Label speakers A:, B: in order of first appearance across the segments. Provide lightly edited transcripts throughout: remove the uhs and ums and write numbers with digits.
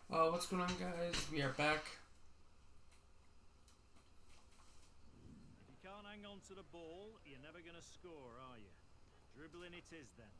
A: What's going on, guys? We are back.
B: If you can't hang on to the ball, you're never going to score, are you? Dribbling it is then.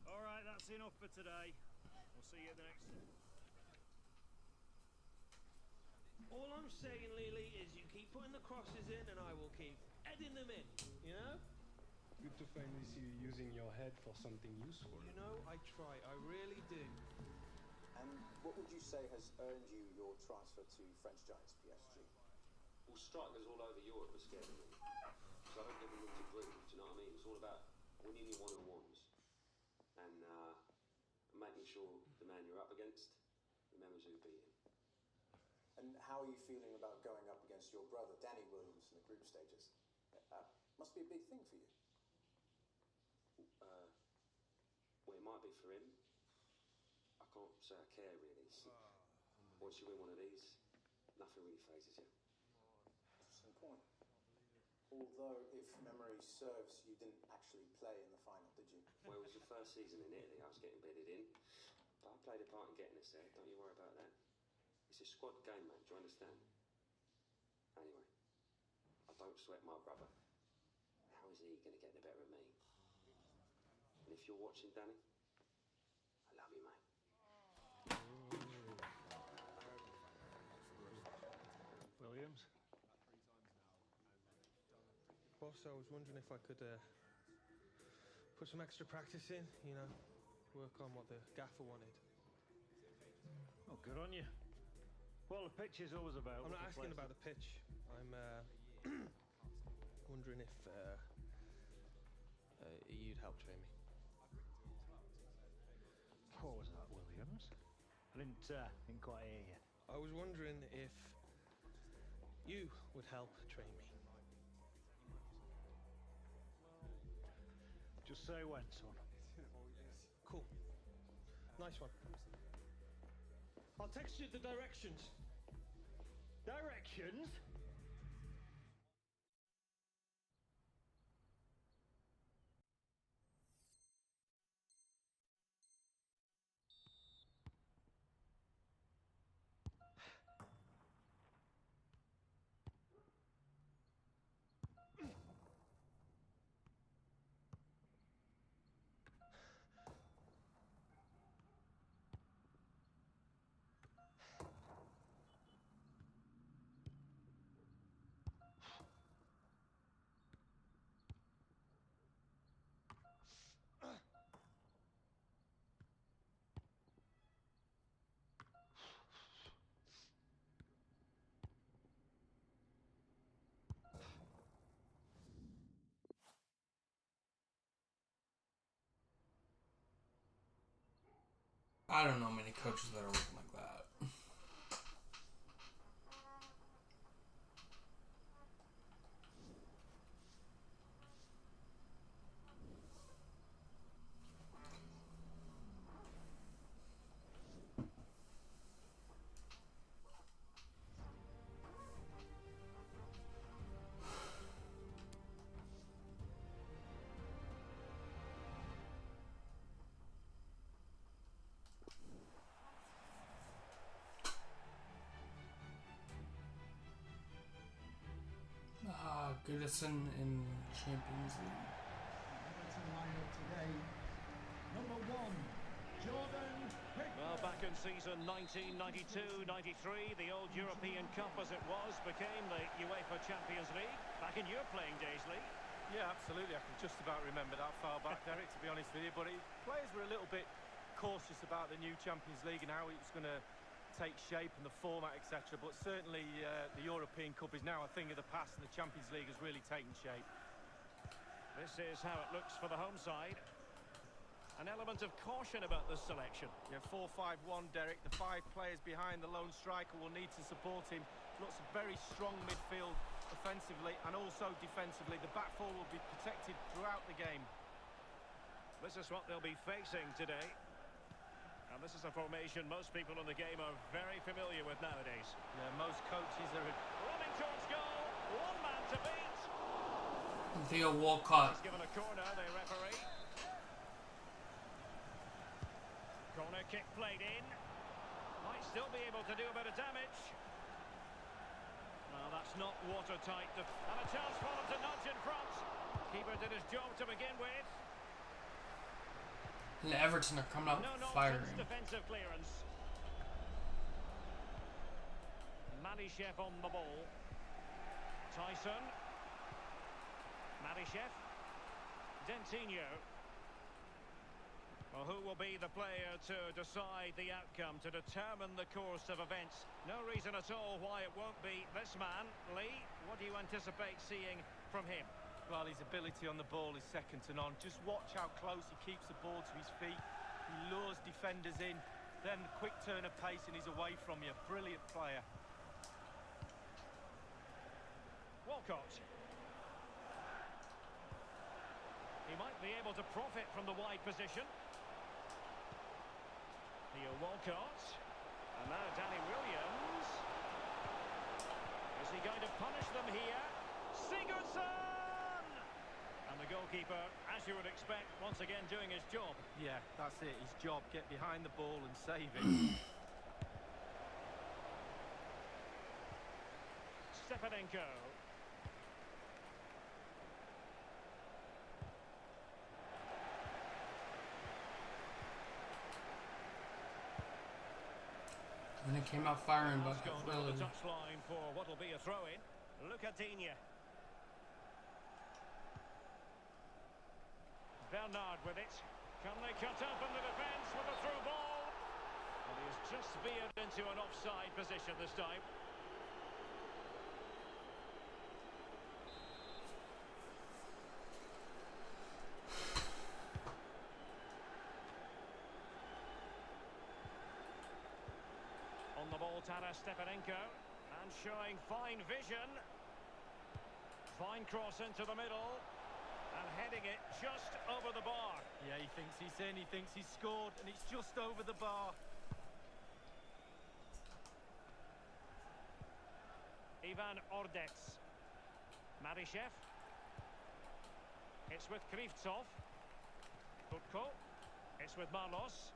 B: Alright, that's enough for today. We'll see you at the next...
C: All I'm saying, Lily, is you keep putting the crosses in and I will keep heading them in, you know?
D: Good to finally see you using your head for something useful.
C: You know, I try, I really do.
E: And what would you say has earned you your transfer to French Giants PSG?
F: Well, strikers all over Europe are scared of me. So I don't give them room to breathe, do you know what I mean? It's all about winning your one-on-ones and making sure the man you're up against remembers who beat him.
E: And how are you feeling about going up against your brother, Danny Williams, in the group stages? Must be a big thing for you.
F: Well, it might be for him. I can't say I care, really. Once you win one of these, nothing really phases you.
E: Interesting point. Although, if memory serves, you didn't actually play in the final, did you?
F: Well, it was the first season in Italy. I was getting bedded in. But I played a part in getting us there. Don't you worry about that. It's a squad game, man. Do you understand? Anyway, I don't sweat my brother. How is he going to get the better of me? And if you're watching, Danny, I love you, mate.
B: Williams?
C: Boss, I was wondering if I could put some extra practice in, you know, work on what the gaffer wanted.
B: Oh, good on you. Well, the pitch is always about...
C: I'm not asking about the pitch. I'm wondering if you'd help train me.
B: What was that, Williams? I didn't quite hear you.
C: I was wondering if you would help train me.
B: Just say when, son.
C: Cool. Nice one. I'll text you the directions.
B: Directions?
A: I don't know many coaches that are working like that. Goodison in Champions League.
B: Well, back in season 1992-93, the old European Cup as it was became the UEFA Champions League. Back in your playing days, Lee.
C: Yeah, absolutely. I can just about remember that far back, Derek, to be honest with you. But players were a little bit cautious about the new Champions League and how it was going to take shape and the format, etc. But certainly the European Cup is now a thing of the past, and the Champions League has really taken shape.
B: This is how it looks for the home side. An element of caution about this selection.
C: Yeah, 4-5-1, Derek. The 5 players behind the lone striker will need to support him. Looks a very strong midfield offensively and also defensively. The back four will be protected throughout the game.
B: This is what they'll be facing today. And this is a formation most people in the game are very familiar with nowadays.
C: Yeah, most coaches are...
B: Running towards goal. One man to beat.
A: Theo Walcott.
B: He's given a corner, the referee. Corner kick played in. Might still be able to do a bit of damage. Well, that's not watertight. And a chance for them to nudge in front. Keeper did his job to begin with.
A: And Everton are coming out firing.
B: Defensive clearance. Manishev on the ball. Tyson. Manishev. Dentinho. Well, who will be the player to decide the outcome, to determine the course of events? No reason at all why it won't be this man. Lee, what do you anticipate seeing from him?
C: Well, his ability on the ball is second to none. Just watch how close he keeps the ball to his feet. He lures defenders in, then quick turn of pace and he's away from you. Brilliant player.
B: Walcott. He might be able to profit from the wide position. Theo Walcott. And now Danny Williams. Is he going to punish them here? Sigurdsson! And the goalkeeper, as you would expect, once again doing his job.
C: Yeah, that's it, his job. Get behind the ball and save it.
B: Stepanenko.
A: And it came out firing, but
B: really... the touchline for what will be a throw-in. Lucadinha. Bernard with it. Can they cut open the defence with a through ball? And he has just veered into an offside position this time. On the ball, Taras Stepanenko. And showing fine vision. Fine cross into the middle. And heading it just over the bar.
C: Yeah, he thinks he's in, he thinks he's scored, and it's just over the bar.
B: Ivan Ordets. Marishev. It's with Krivtsov. Butko. It's with Marlos.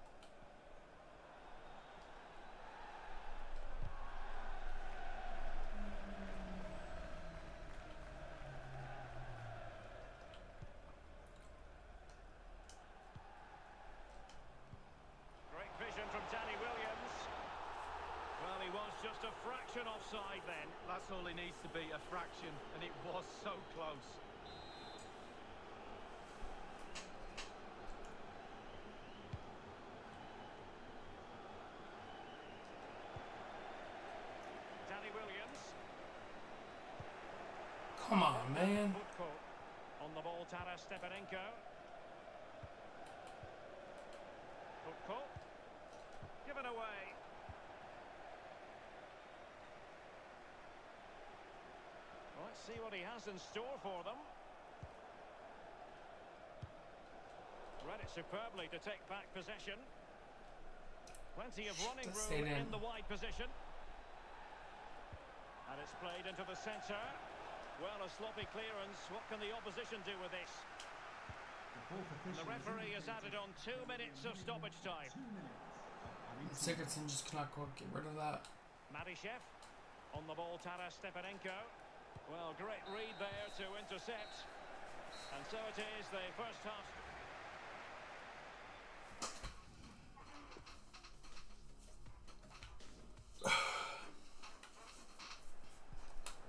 B: From Danny Williams. Well, he was just a fraction offside then.
C: That's all he needs to be, a fraction, and it was so close.
B: Danny Williams.
A: Come on, man.
B: On the ball, Taras Stepanenko. Butko. given away. Well, let's see what he has in store for them. Read it superbly to take back possession. Plenty of running room in the wide position. And it's played into the centre. Well, a sloppy clearance. What can the opposition do with this? And the referee has added on 2 minutes of stoppage time.
A: Sigurdsson just cannot quite get rid of that.
B: Madishev on the ball, Taras Stepanenko. Well, great read there to intercept. And so it is, the first half.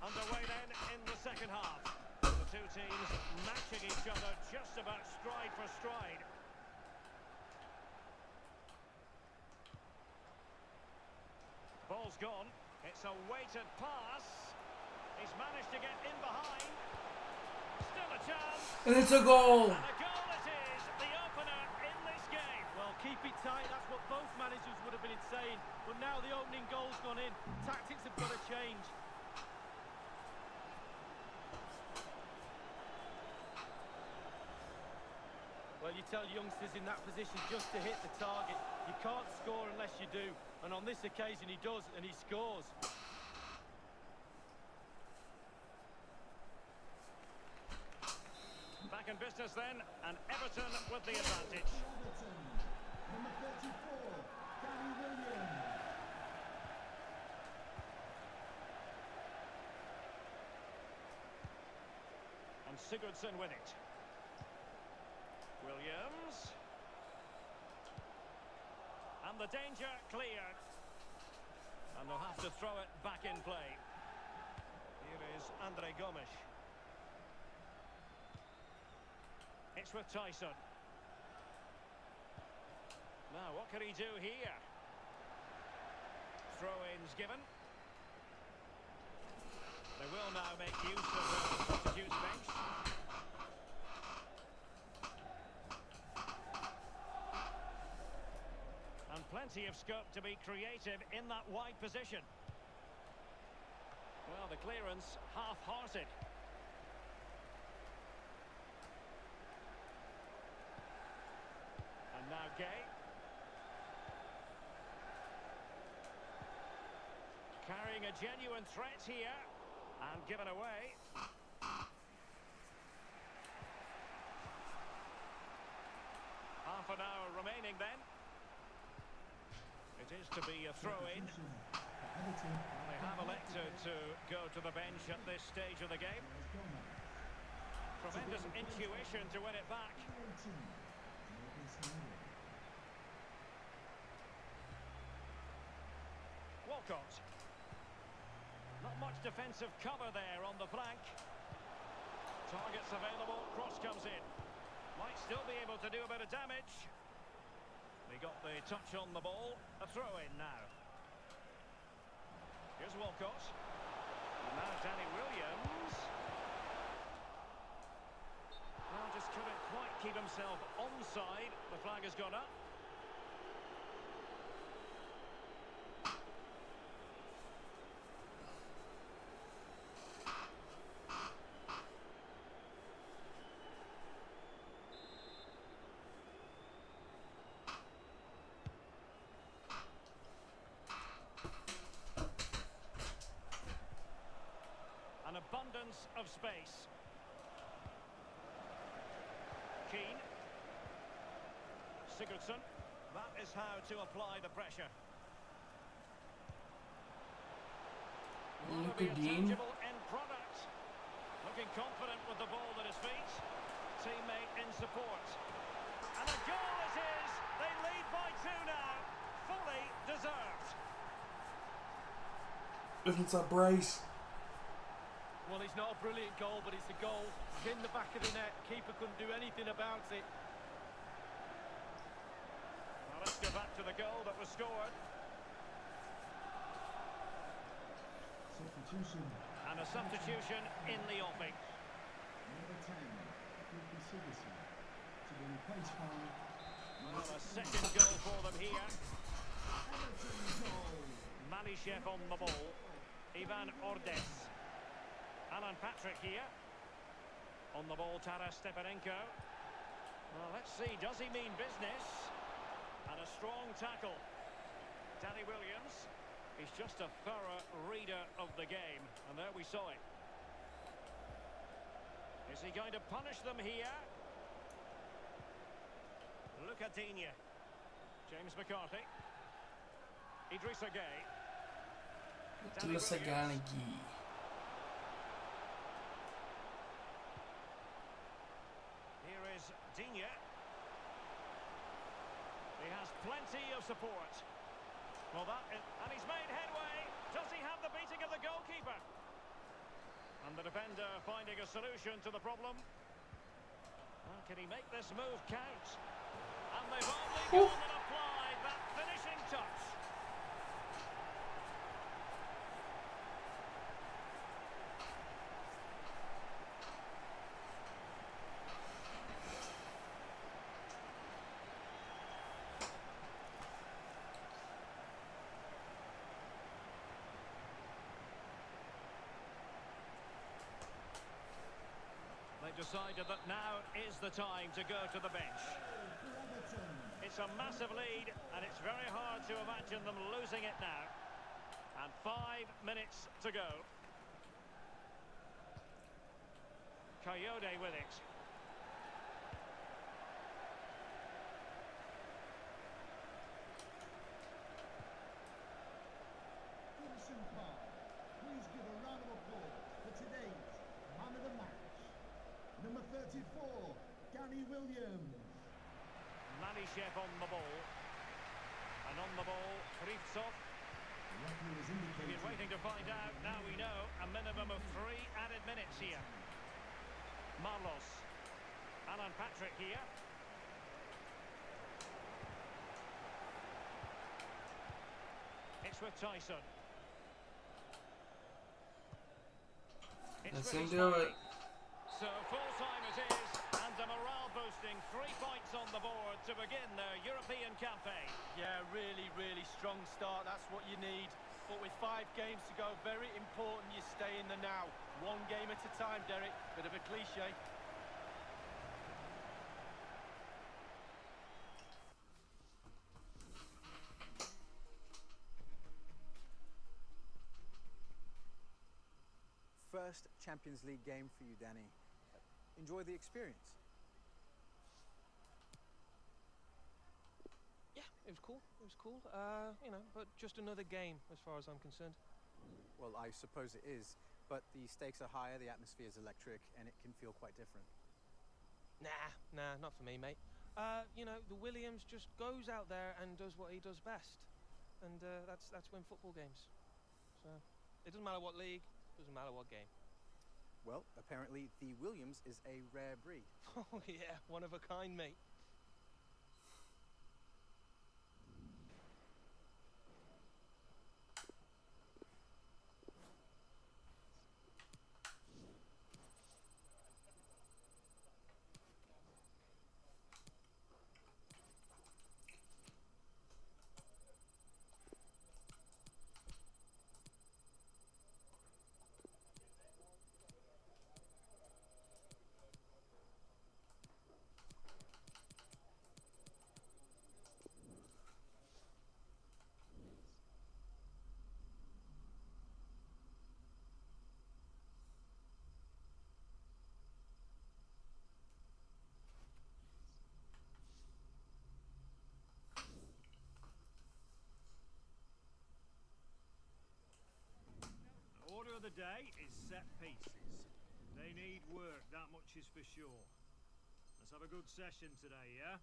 B: Underway then in the second half. The two teams matching each other just about stride for stride. Ball's gone. It's a weighted pass. He's managed to get in behind. Still a chance.
A: And it's a goal.
B: And a goal it is, the opener in this game.
C: Well, keep it tight. That's what both managers would have been saying. But now the opening goal's gone in. Tactics have got to change. Well, you tell youngsters in that position just to hit the target. You can't score unless you do. And on this occasion he does, and he scores.
B: Back in business then, and Everton with the advantage.
G: Number 34, Danny Williams.
B: And Sigurdsson with it. Williams. And the danger cleared. And they'll have to throw it back in play. Here is Andre Gomes. It's with Tyson. Now, what can he do here? Throw-ins given. They will now make use of the substitutes bench. And plenty of scope to be creative in that wide position. Well, the clearance half-hearted. And now Gay. Carrying a genuine threat here. And given away. Half an hour remaining then. It is to be a throw-in. They have elected to go to the bench at this stage of the game. Tremendous intuition to win it back. Walcott. Not much defensive cover there on the flank. Targets available, cross comes in. Might still be able to do a bit of damage. He got the touch on the ball. A throw-in now. Here's Walcott. And now Danny Williams. Well, just couldn't quite keep himself onside. The flag has gone up. An abundance of space. Keane. Sigurdsson. That is how to apply the pressure.
A: Look
B: Be a
A: at Dean.
B: tangible end product. Looking confident with the ball at his feet. Teammate in support. And a goal it is. They lead by 2 now. Fully deserved.
A: It's a brace.
C: Well, it's not a brilliant goal, but it's a goal. It's in the back of the net. Keeper couldn't do anything about it.
B: Well, let's go back to the goal that was scored.
G: Substitution.
B: And a substitution in the offing.
G: Number 10, Ricky Sigurdsson. To be replaced by...
B: Well, a second goal for them here.
G: Everton goal.
B: Malishev on the ball. Ivan Ordes. Alan Patrick here. On the ball, Taras Stepanenko. Well, let's see, does he mean business? And a strong tackle. Danny Williams. He's just a thorough reader of the game. And there we saw it. Is he going to punish them here? Lucadinha. James McCarthy. Idrissa Gueye. Danny
A: Idrissa
B: Williams.
A: Gueye.
B: Here is Digne. He has plenty of support. Well, and he's made headway. Does he have the beating of the goalkeeper? And the defender finding a solution to the problem. Well, can he make this move count? And they've only gone and applied that finishing touch. They decided that now is the time to go to the bench. It's a massive lead, and it's very hard to imagine them losing it now. And 5 minutes to go. Coyote with it.
G: Goodison Park. Please give a round of applause for today's man of the match. Number 34, Danny Williams.
B: Malishev on the ball. And on the ball, Krivtsov.
G: The referee has
B: We've
G: indicated
B: been waiting to find out. Now we know a minimum of 3 added minutes here. Marlos. Alan Patrick here. It's with Tyson. It's
A: Let's
B: with
A: do it.
B: So full time it is, and a morale boosting 3 points on the board to begin their European campaign.
C: Yeah, really, really strong start. That's what you need. But with 5 games to go, very important you stay in the now. 1 game at a time, Derek. Bit of a cliche.
E: First Champions League game for you, Danny. Enjoy the experience.
H: Yeah, it was cool. It was cool. You know, but just another game as far as I'm concerned.
E: Well, I suppose it is, but the stakes are higher, the atmosphere is electric, and it can feel quite different.
H: Nah, not for me, mate. You know, the Williams just goes out there and does what he does best, and that's win football games. So it doesn't matter what league, doesn't matter what game.
E: Well, apparently the Williams is a rare breed.
H: Oh yeah, one of a kind, mate.
B: Order of the day is set pieces. They need work, that much is for sure. Let's have a good session today, yeah?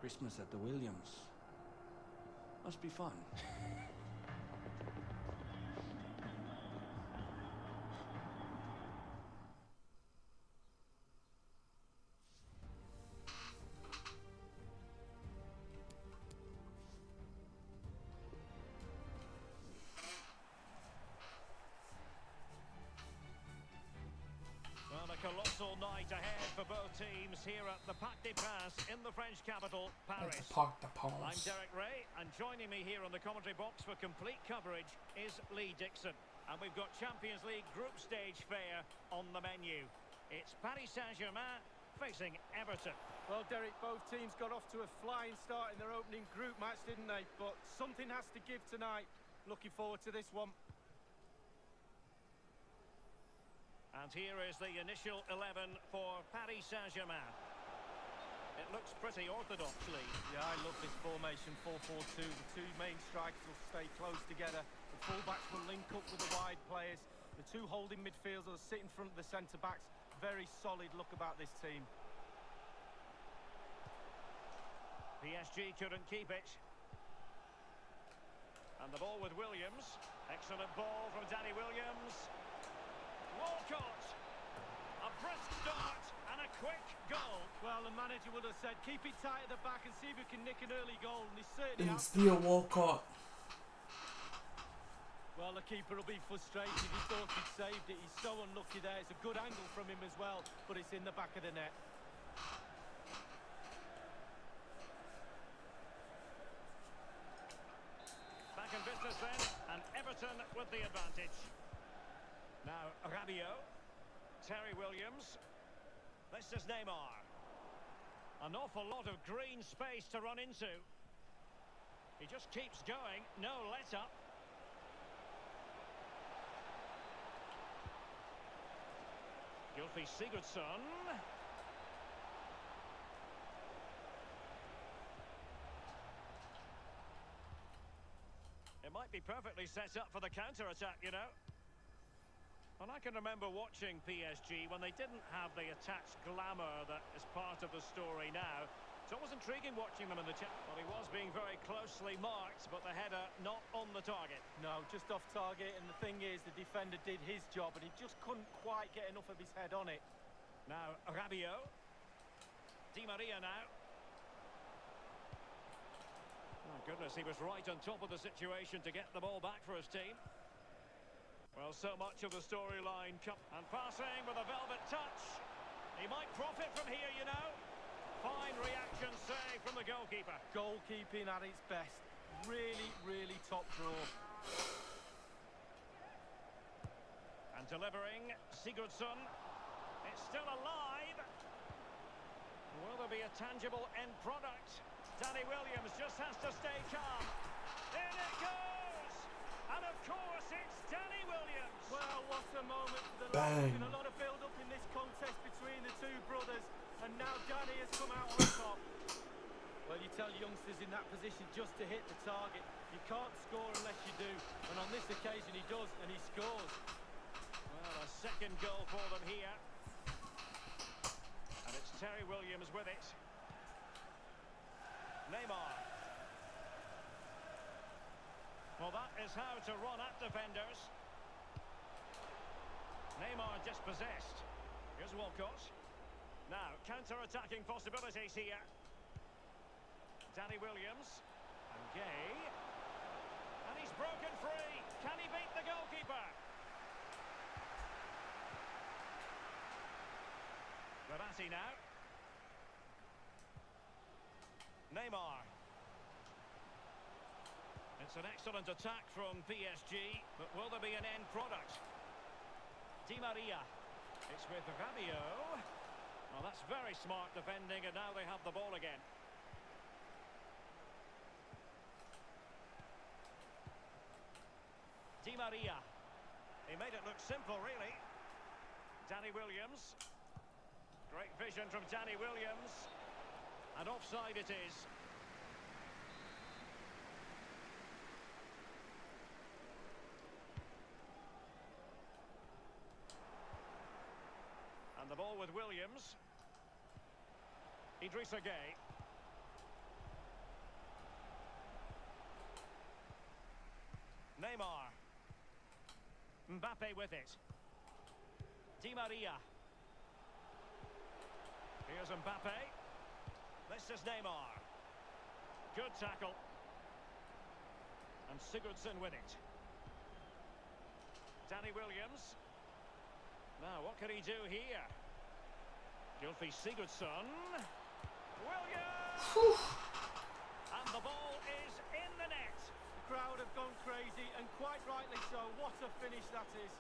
I: Christmas at the Williams. Must be fun.
B: Well, a colossal night ahead for both teams here at the Parc des Princes in the French capital, Paris. I'm Derek Ray, and joining me here on the commentary box for complete coverage is Lee Dixon. And we've got Champions League group stage fare on the menu. It's Paris Saint-Germain facing Everton.
C: Well, Derek, both teams got off to a flying start in their opening group match, didn't they? But something has to give tonight. Looking forward to this one.
B: And here is the initial 11 for Paris Saint-Germain. It looks pretty orthodox, Lee.
C: Yeah, I love this formation, 4-4-2. The two main strikers will stay close together. The full-backs will link up with the wide players. The two holding midfielders will sit in front of the centre-backs. Very solid look about this team.
B: PSG couldn't keep it. And the ball with Williams. Excellent ball from Danny Williams. Walcott, a brisk start and a quick goal.
C: Well, the manager would have said, keep it tight at the back and see if we can nick an early goal, and they certainly
A: Didn't
C: have.
A: steal Walcott.
C: Well, the keeper will be frustrated. He thought he'd saved it. He's so unlucky there. It's a good angle from him as well, but it's in the back of the net.
B: Back in business then, and Everton with the advantage. Now, Rabiot, Terry Williams, this is Neymar. An awful lot of green space to run into. He just keeps going, no let-up. Gylfi Sigurdsson. It might be perfectly set up for the counter-attack, you know. And I can remember watching PSG when they didn't have the attached glamour that is part of the story now. So it was intriguing watching them in the chat. Well, he was being very closely marked, but the header not on the target.
C: No, just off target, and the thing is, the defender did his job, and he just couldn't quite get enough of his head on it.
B: Now, Rabiot. Di Maria now. Oh, goodness, he was right on top of the situation to get the ball back for his team. Well, so much of the storyline and passing with a velvet touch. He might profit from here, you know. Fine reaction save from the goalkeeper.
C: Goalkeeping at its best. Really, really top draw.
B: And delivering, Sigurdsson. It's still alive. Will there be a tangible end product? Danny Williams just has to stay calm. In it goes! And of course it's Danny Williams.
C: Well, what a moment for the
A: Bang.
C: There's been a lot of build-up in this contest between the two brothers, and now Danny has come out on top. Well, you tell youngsters in that position just to hit the target. You can't score unless you do, and on this occasion he does, and he scores.
B: Well, a second goal for them here. And it's Terry Williams with it. Neymar. Well, that is how to run at defenders. Neymar dispossessed. Here's Walcott. Now, counter-attacking possibilities here. Danny Williams. And Gay. And he's broken free. Can he beat the goalkeeper? Verratti now. Neymar. It's an excellent attack from PSG, but will there be an end product? Di Maria. It's with Rabiot. Well, that's very smart defending, and now they have the ball again. Di Maria. He made it look simple, really. Danny Williams. Great vision from Danny Williams. And offside it is. And the ball with Williams. Idrissa Gay. Neymar. Mbappe with it. Di Maria. Here's Mbappe. This is Neymar. Good tackle. And Sigurdsson with it. Danny Williams. Now, what can he do here? Gylfi Sigurdsson. Williams! And the ball is in the net.
C: The crowd have gone crazy, and quite rightly so. What a finish that is.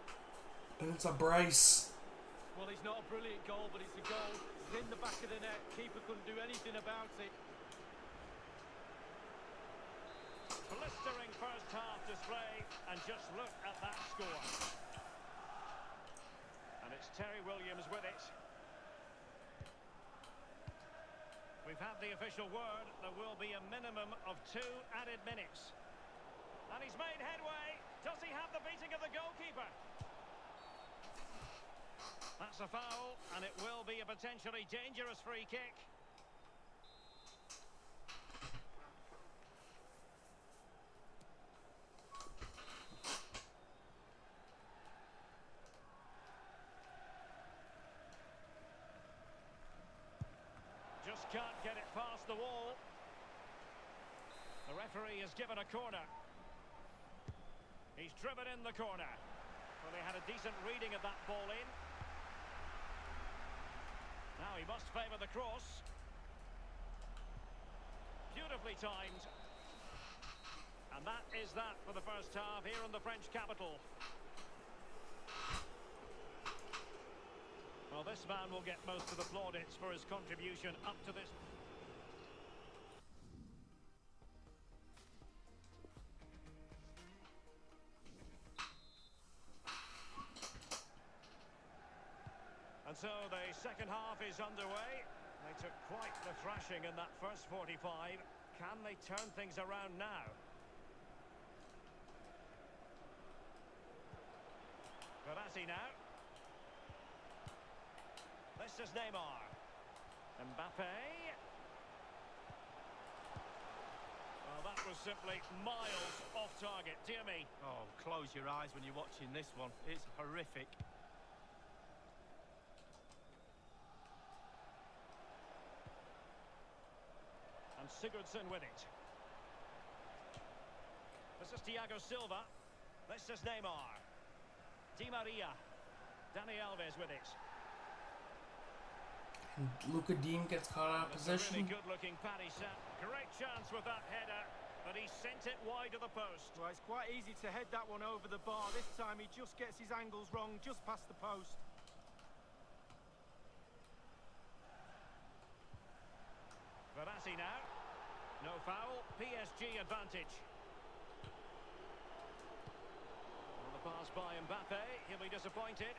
A: And it's a brace.
C: Well, it's not a brilliant goal, but it's a goal. It's in the back of the net. Keeper couldn't do anything about it.
B: Blistering first half display, and just look at that score. And it's Terry Williams with it. We've had the official word. There will be a minimum of 2 added minutes. And he's made headway. Does he have the beating of the goalkeeper? That's a foul, and it will be a potentially dangerous free kick. Just can't get it past the wall. The referee has given a corner. He's driven in the corner. Well, they had a decent reading of that ball in. Now he must favour the cross. Beautifully timed. And that is that for the first half here in the French capital. Well, this man will get most of the plaudits for his contribution up to this. And so the second half is underway. They took quite the thrashing in that first 45. Can they turn things around now? Verratti now. This is Neymar. Mbappe. Well, that was simply miles off target. Dear me.
C: Oh, close your eyes when you're watching this one. It's horrific.
B: And Sigurdsson with it. This is Thiago Silva. This is Neymar. Di Maria. Dani Alves with it.
A: And Luka Dean gets caught out of position.
B: Really good-looking Paddy Sam. Great chance with that header, but he sent it wide of the post.
C: Well, it's quite easy to head that one over the bar. This time he just gets his angles wrong, just past the post.
B: Verratti now. No foul. PSG advantage. Well, the pass by Mbappe. He'll be disappointed.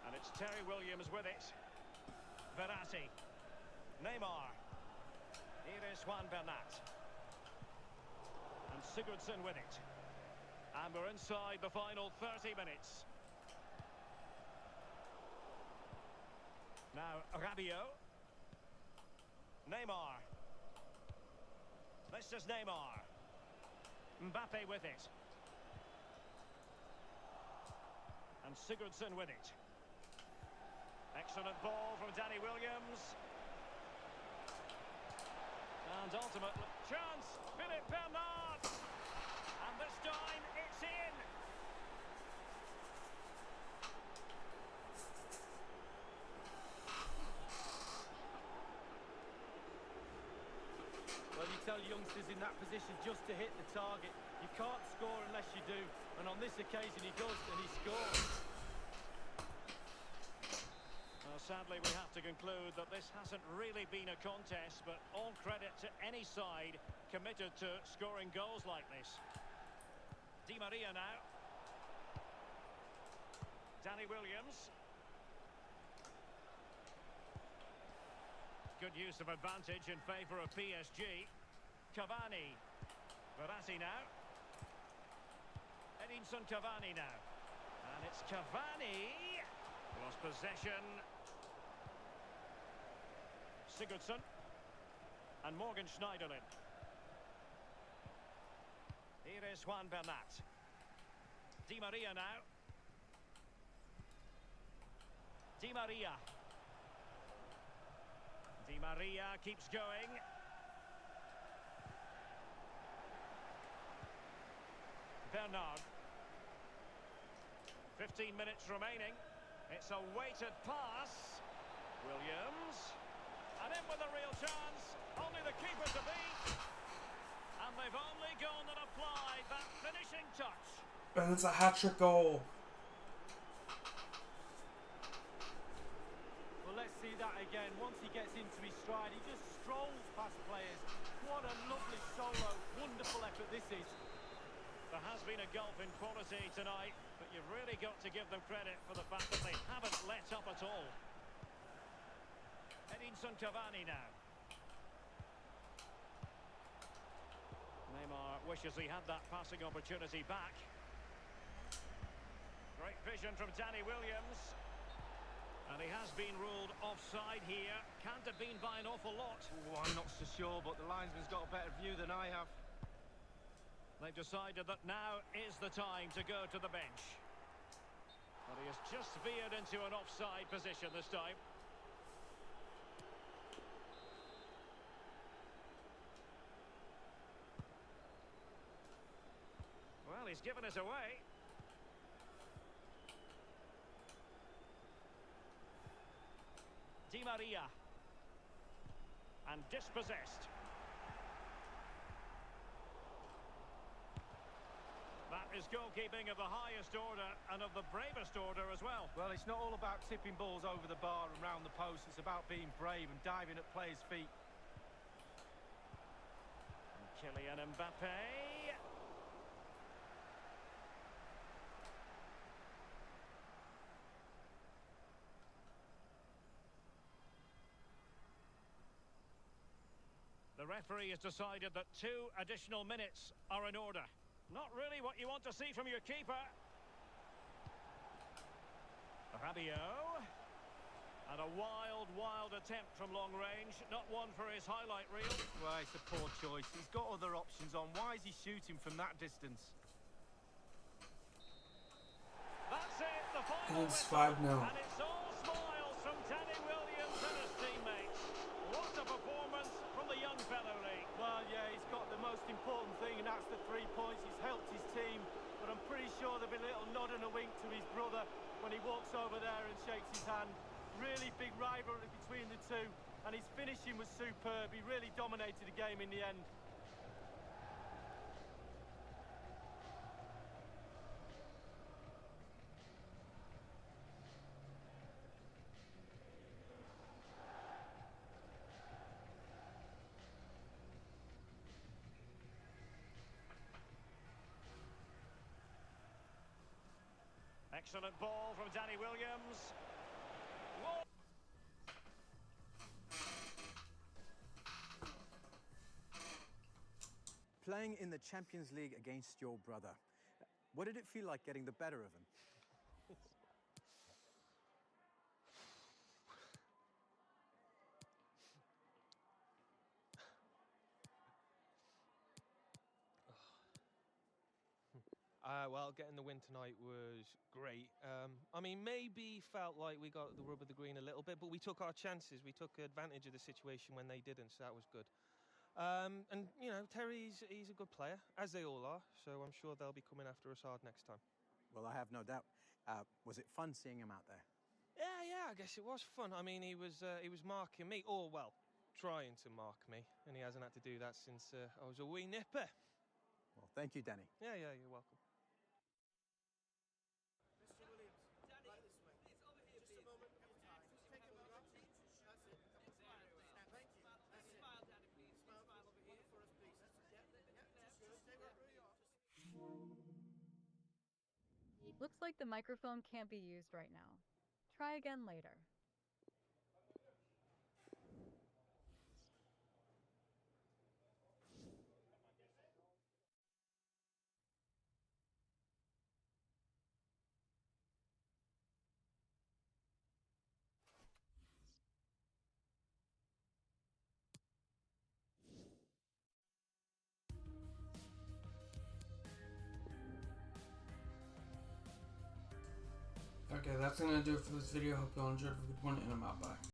B: And it's Terry Williams with it. Verratti. Neymar. Here is Juan Bernat. And Sigurdsson with it. And we're inside the final 30 minutes. Now, Rabiot. Neymar. This is Neymar. Mbappe with it. And Sigurdsson with it. Excellent ball from Danny Williams. And ultimately, chance, Philippe Bernard. And this time, it's in.
C: Well, you tell youngsters in that position just to hit the target. You can't score unless you do. And on this occasion he does, and he scores.
B: Well, sadly, we have to conclude that this hasn't really been a contest, but all credit to any side committed to scoring goals like this. Di Maria now. Danny Williams. Good use of advantage in favour of PSG. Cavani. Verratti now. Edinson Cavani now. And it's Cavani. Lost possession. Sigurdsson. And Morgan Schneiderlin. Here is Juan Bernat. Di Maria now. Di Maria. Di Maria keeps going. Bernard. 15 minutes remaining. It's a weighted pass. Williams. And in with a real chance. Only the keeper to beat. And they've only gone and applied that finishing touch.
A: And it's a hat-trick goal.
C: Well, let's see that again. Once he gets into his stride, he just strolls past players. What a lovely solo. Wonderful effort this is.
B: There has been a gulf in quality tonight, but you've really got to give them credit for the fact that they haven't let up at all. Edinson Cavani now. Neymar wishes he had that passing opportunity back. Great vision from Danny Williams. And he has been ruled offside here. Can't have been by an awful lot.
C: Oh, I'm not so sure, but the linesman's got a better view than I have.
B: They've decided that now is the time to go to the bench. But he has just veered into an offside position this time. Well, he's given us away. Di Maria. And dispossessed. That is goalkeeping of the highest order and of the bravest order as well.
C: Well, it's not all about tipping balls over the bar and round the post. It's about being brave and diving at players' feet.
B: And Kylian Mbappe. The referee has decided that 2 additional minutes are in order. Not really what you want to see from your keeper. Rabiot. And a wild attempt from long range. Not one for his highlight reel.
C: Well, it's a poor choice. He's got other options on. Why is he shooting from that distance?
B: That's it, the final
A: And it's
B: whistle.
A: 5 now.
B: And it's all smiles from Danny Williams and his teammates. What a performance from the young fellow, Lee.
C: Well, yeah, he's got the most important thing, and that's the 3 points. He's helped his team, but I'm pretty sure there'll be a little nod and a wink to his brother when he walks over there and shakes his hand. Really big rivalry between the two, and his finishing was superb. He really dominated the game in the end.
B: Excellent ball from Danny Williams. Whoa.
J: Playing in the Champions League against your brother, what did it feel like getting the better of him?
H: Well, getting the win tonight was great. I mean, maybe felt like we got the rub of the green a little bit, but we took our chances. We took advantage of the situation when they didn't, so that was good. And, you know, Terry's he's a good player, as they all are, so I'm sure they'll be coming after us hard next time.
J: Well, I have no doubt. Was it fun seeing him out there?
H: Yeah, I guess it was fun. I mean, he was marking me, or, well, trying to mark me, and he hasn't had to do that since I was a wee nipper.
J: Well, thank you, Danny.
H: Yeah, you're welcome.
K: Looks like the microphone can't be used right now. Try again later.
A: Okay, that's gonna do it for this video. Hope you all enjoyed. Have a good one, and I'm out. Bye.